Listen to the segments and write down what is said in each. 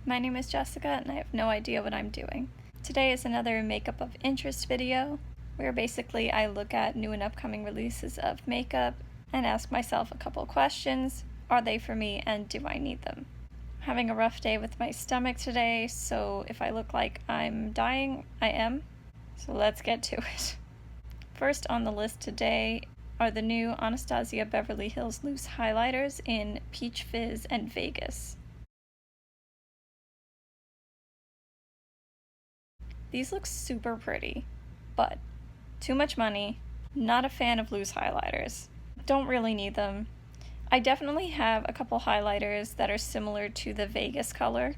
My name is Jessica and I have no idea what I'm doing. Today is another makeup of interest video, where basically I look at new and upcoming releases of makeup and ask myself a couple questions. Are they for me and do I need them? I'm having a rough day with my stomach today, so if I look like I'm dying, I am. So let's get to it. First on the list today are the new Anastasia Beverly Hills Loose Highlighters in Peach Fizz and Vegas. These look super pretty, but too much money, not a fan of loose highlighters. Don't really need them. I definitely have a couple highlighters that are similar to the Vegas color.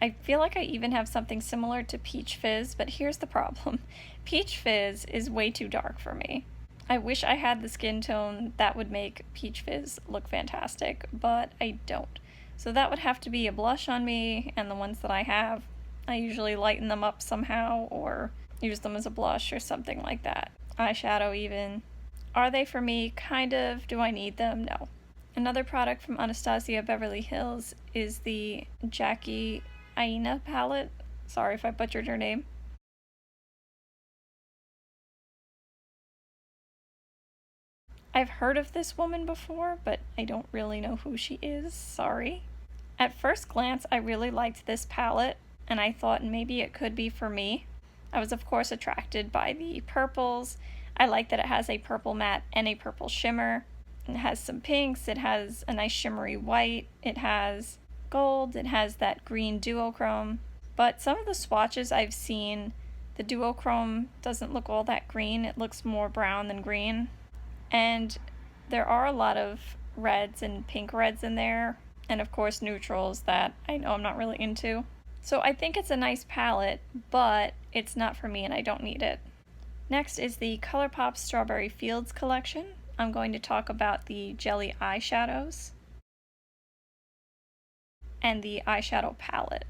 I feel like I even have something similar to Peach Fizz, but here's the problem. Peach Fizz is way too dark for me. I wish I had the skin tone that would make Peach Fizz look fantastic, but I don't. So that would have to be a blush on me, and the ones that I have, I usually lighten them up somehow or use them as a blush or something like that. Eyeshadow even. Are they for me? Kind of. Do I need them? No. Another product from Anastasia Beverly Hills is the Jackie Aina palette. Sorry if I butchered her name. I've heard of this woman before, but I don't really know who she is. Sorry. At first glance, I really liked this palette, and I thought maybe it could be for me. I was of course attracted by the purples. I like that it has a purple matte and a purple shimmer. It has some pinks, it has a nice shimmery white, it has gold, it has that green duochrome. But some of the swatches I've seen, the duochrome doesn't look all that green, it looks more brown than green. And there are a lot of reds and pink reds in there, and of course neutrals that I know I'm not really into. So I think it's a nice palette, but it's not for me and I don't need it. Next is the Colourpop Strawberry Fields collection. I'm going to talk about the jelly eyeshadows and the eyeshadow palette.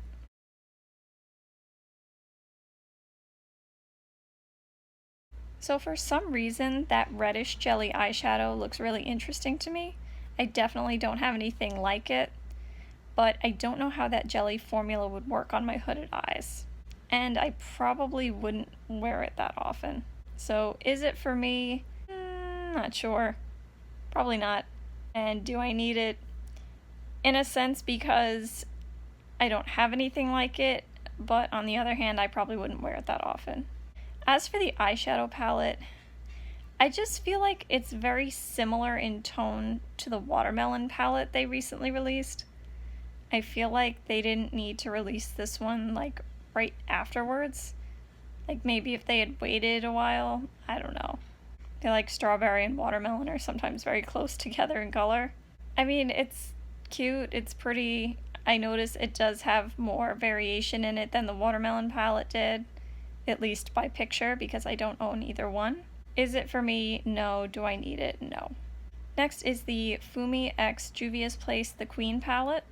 So for some reason, that reddish jelly eyeshadow looks really interesting to me. I definitely don't have anything like it, but I don't know how that jelly formula would work on my hooded eyes. And I probably wouldn't wear it that often. So is it for me? Not sure. Probably not. And do I need it? In a sense, because I don't have anything like it, but on the other hand, I probably wouldn't wear it that often. As for the eyeshadow palette, I just feel like it's very similar in tone to the Watermelon palette they recently released. I feel like they didn't need to release this one like right afterwards. Like maybe if they had waited a while, I don't know. I feel like strawberry and watermelon are sometimes very close together in color. I mean, it's cute, it's pretty. I notice it does have more variation in it than the Watermelon palette did, at least by picture, because I don't own either one. Is it for me? No. Do I need it? No. Next is the Fumi X Juvia's Place The Queen palette.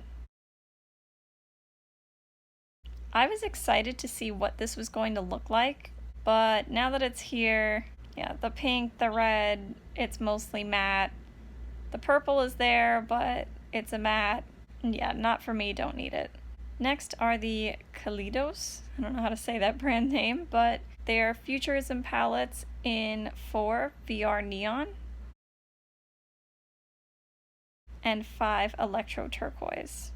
I was excited to see what this was going to look like, but now that it's here, yeah, the pink, the red, it's mostly matte. The purple is there, but it's a matte. Yeah, not for me, don't need it. Next are the Kaleidos. I don't know how to say that brand name, but they're Futurism palettes in 4 VR Neon and 5 Electro-Turquoise.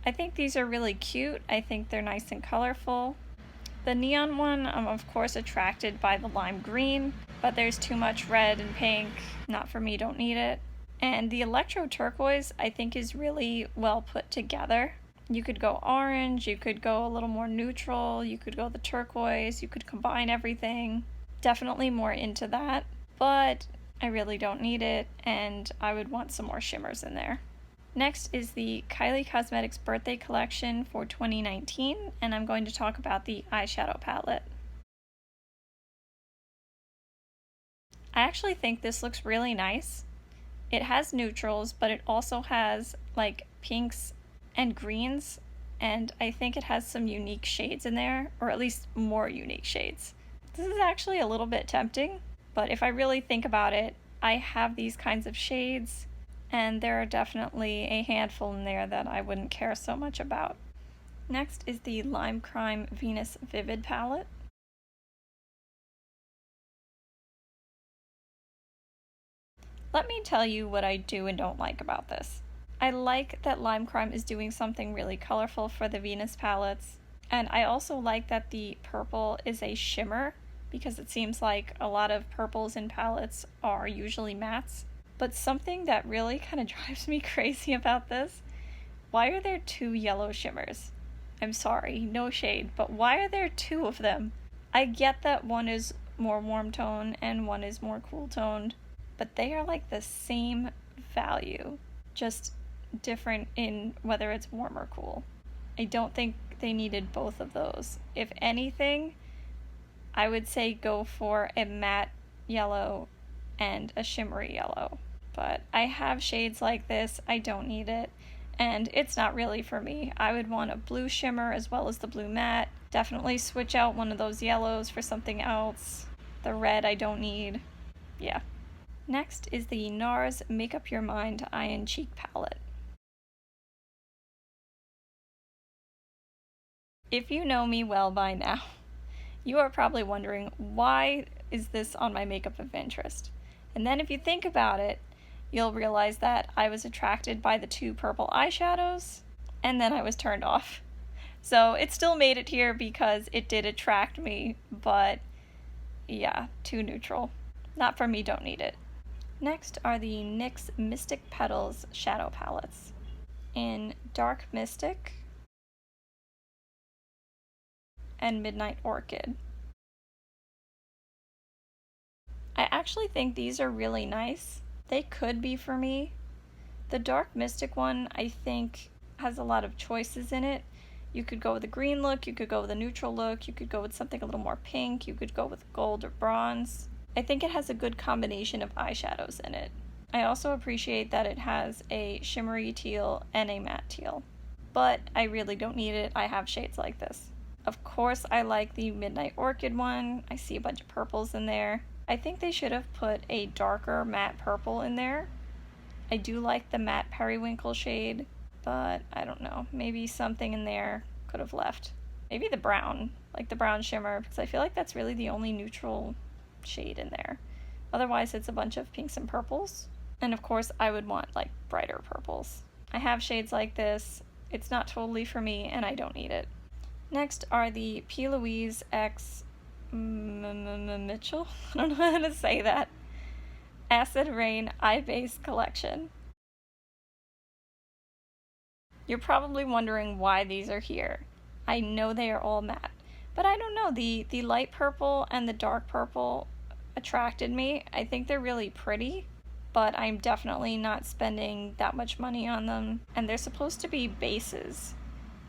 I think these are really cute. I think they're nice and colorful. The neon one, I'm of course attracted by the lime green, but there's too much red and pink. Not for me, don't need it. And the Electro-Turquoise I think is really well put together. You could go orange, you could go a little more neutral, you could go the turquoise, you could combine everything. Definitely more into that, but I really don't need it, and I would want some more shimmers in there. Next is the Kylie Cosmetics Birthday Collection for 2019, and I'm going to talk about the eyeshadow palette. I actually think this looks really nice. It has neutrals, but it also has like pinks and greens, and I think it has some unique shades in there, or at least more unique shades. This is actually a little bit tempting, but if I really think about it, I have these kinds of shades, and there are definitely a handful in there that I wouldn't care so much about. Next is the Lime Crime Venus Vivid palette. Let me tell you what I do and don't like about this. I like that Lime Crime is doing something really colorful for the Venus palettes, and I also like that the purple is a shimmer, because it seems like a lot of purples in palettes are usually mattes. But something that really kind of drives me crazy about this, why are there 2 yellow shimmers? I'm sorry, no shade, but why are there 2 of them? I get that one is more warm tone and one is more cool toned, but they are like the same value, just different in whether it's warm or cool. I don't think they needed both of those. If anything, I would say go for a matte yellow and a shimmery yellow. But I have shades like this, I don't need it, and it's not really for me. I would want a blue shimmer as well as the blue matte. Definitely switch out one of those yellows for something else. The red I don't need. Yeah. Next is the Nars Make Up Your Mind Eye and Cheek palette. If you know me well by now, you are probably wondering, why is this on my makeup of interest? And then if you think about it, you'll realize that I was attracted by the 2 purple eyeshadows, and then I was turned off. So it still made it here because it did attract me, but yeah, too neutral. Not for me, don't need it. Next are the NYX Mystic Petals shadow palettes in Dark Mystic and Midnight Orchid. I actually think these are really nice. They could be for me. The Dark Mystic one, I think, has a lot of choices in it. You could go with a green look, you could go with a neutral look, you could go with something a little more pink, you could go with gold or bronze. I think it has a good combination of eyeshadows in it. I also appreciate that it has a shimmery teal and a matte teal. But I really don't need it, I have shades like this. Of course, I like the Midnight Orchid one. I see a bunch of purples in there. I think they should have put a darker matte purple in there. I do like the matte periwinkle shade, but I don't know. Maybe something in there could have left. Maybe the brown, like the brown shimmer, because I feel like that's really the only neutral shade in there. Otherwise, it's a bunch of pinks and purples. And of course, I would want like brighter purples. I have shades like this. It's not totally for me, and I don't need it. Next are the Louise X MMMMitchell, I don't know how to say that, Acid Rain Eye Base Collection. You're probably wondering why these are here. I know they are all matte, but I don't know, the light purple and the dark purple attracted me. I think they're really pretty, but I'm definitely not spending that much money on them, and they're supposed to be bases.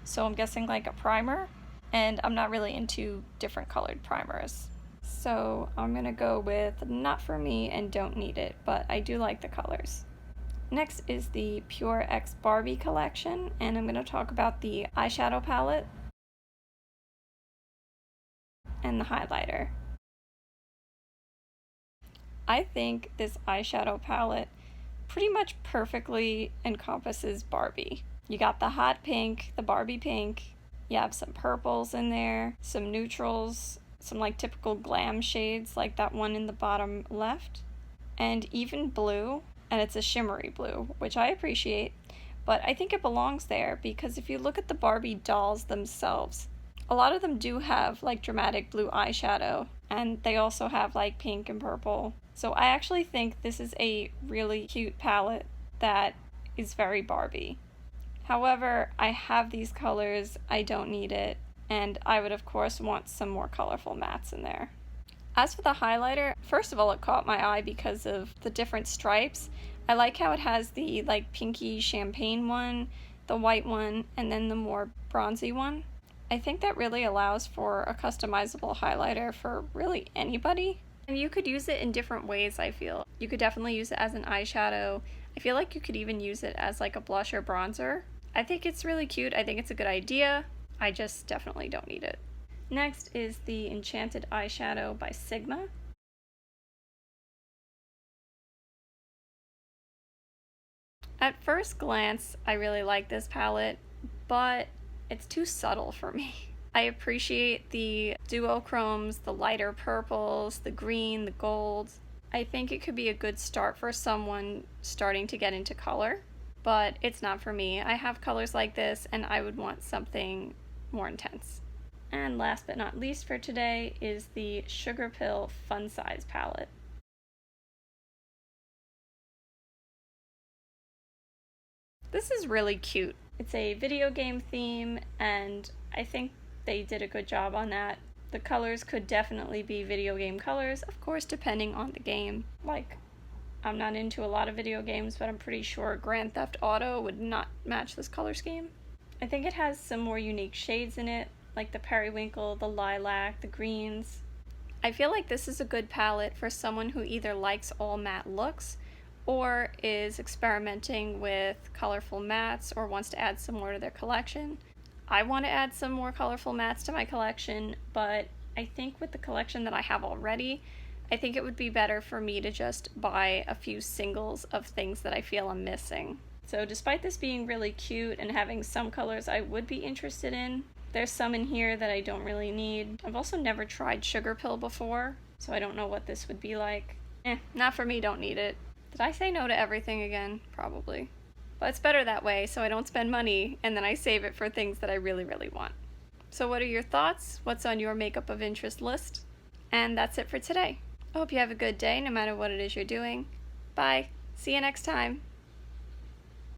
So I'm guessing like a primer, and I'm not really into different colored primers. So I'm gonna go with not for me and don't need it, but I do like the colors. Next is the Pur X Barbie Collection, and I'm gonna talk about the eyeshadow palette and the highlighter. I think this eyeshadow palette pretty much perfectly encompasses Barbie. You got the hot pink, the Barbie pink, you have some purples in there, some neutrals, some like typical glam shades like that one in the bottom left, and even blue, and it's a shimmery blue, which I appreciate, but I think it belongs there because if you look at the Barbie dolls themselves, a lot of them do have like dramatic blue eyeshadow, and they also have like pink and purple. So I actually think this is a really cute palette that is very Barbie. However, I have these colors, I don't need it, and I would of course want some more colorful mattes in there. As for the highlighter, first of all it caught my eye because of the different stripes. I like how it has the like pinky champagne one, the white one, and then the more bronzy one. I think that really allows for a customizable highlighter for really anybody. And you could use it in different ways, I feel. You could definitely use it as an eyeshadow. I feel like you could even use it as like a blush or bronzer. I think it's really cute. I think it's a good idea. I just definitely don't need it. Next is the Enchanted eyeshadow by Sigma. At first glance, I really like this palette, but it's too subtle for me. I appreciate the duochromes, the lighter purples, the green, the gold. I think it could be a good start for someone starting to get into color, but it's not for me. I have colors like this and I would want something more intense. And last but not least for today is the Sugarpill Fun Size palette. This is really cute. It's a video game theme, and I think they did a good job on that. The colors could definitely be video game colors, of course, depending on the game. Like, I'm not into a lot of video games, but I'm pretty sure Grand Theft Auto would not match this color scheme. I think it has some more unique shades in it, like the periwinkle, the lilac, the greens. I feel like this is a good palette for someone who either likes all matte looks or is experimenting with colorful mattes or wants to add some more to their collection. I want to add some more colorful mattes to my collection, but I think with the collection that I have already, I think it would be better for me to just buy a few singles of things that I feel I'm missing. So despite this being really cute and having some colors I would be interested in, there's some in here that I don't really need. I've also never tried Sugarpill before, so I don't know what this would be like. Not for me, don't need it. Did I say no to everything again? Probably. But it's better that way, so I don't spend money and then I save it for things that I really, really want. So what are your thoughts? What's on your makeup of interest list? And that's it for today. I hope you have a good day no matter what it is you're doing. Bye. See you next time.